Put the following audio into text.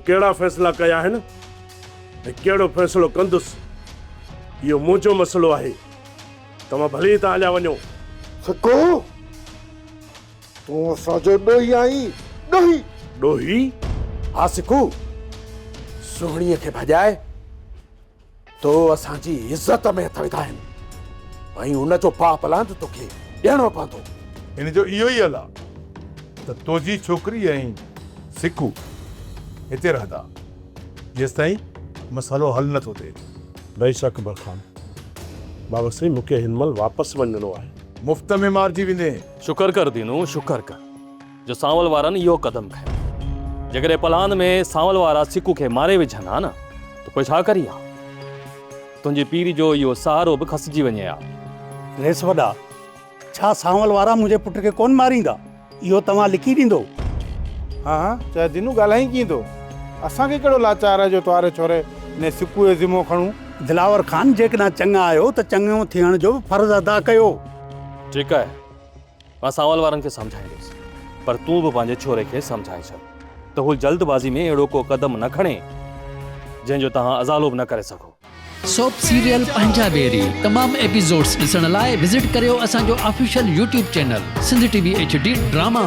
कहिड़ा फ़ैसिला कया आहिनि ऐं कहिड़ो फ़ैसिलो कंदुसि इहो मुंहिंजो मसइलो आहे। तव्हां भली हितां हलिया वञो। सिको तूं असांजो ॾोही आहीं, ॾोही। ॾोही? हा सिकू, सुहिणीअ खे भॼाए तो असांजी इज़त में हथ विधा आहिनि ऐं उनजो पाप लांद तोखे ॾियणो पवंदो। इन जो इहो ई हल आहे त तुंहिंजी छोकिरी ऐं सिकू हिते रहंदा जेसिताईं मसालो हल नथो थिए। बेशक अकबर ख़ान, बाबा साईं मूंखे हिन महिल वापसि वञिणो आहे। मुफ़्त में मारिजी वेंदे। शुक्र कर दीनू, शुक्र कर जो सांवल वारनि इहो क़दम खयो। जेकॾहिं पलान में सांवल वारा सिकू खे मारे विझनि हा न त पोइ छा करी हा? तुंहिंजी पीर जो इहो सहारो बि खसिजी वञे हा। रेस वॾा, छा सांवल वारा मुंहिंजे पुट खे कोन मारींदा? इहो तव्हां लिखी ॾींदो? हाँ हाँ, चाहे दिनू ॻाल्हाई कीअं थो? असांखे कहिड़ो लाचार आहे जो तुआरे छोरे ने सिकू जो ज़िमो खणूं? दिलावर खान, जेकॾहिं चङा आहियो त चङो थियण जो फर्ज़ अदा कयो। ठीकु आहे, मां सांवल वारनि खे सम्झाईंदुसि, पर तूं बि पंहिंजे छोरे खे सम्झाए छॾ त हू जल्दबाज़ी में अहिड़ो को क़दम न खणे जंहिंजो तव्हां अज़ालो बि न करे सघो। सोप सीरियल पंजाबेरी तमाम एपिसोड्स ॾिसण लाइ विज़िट करियो असांजो official YouTube channel Sindh TV HD drama.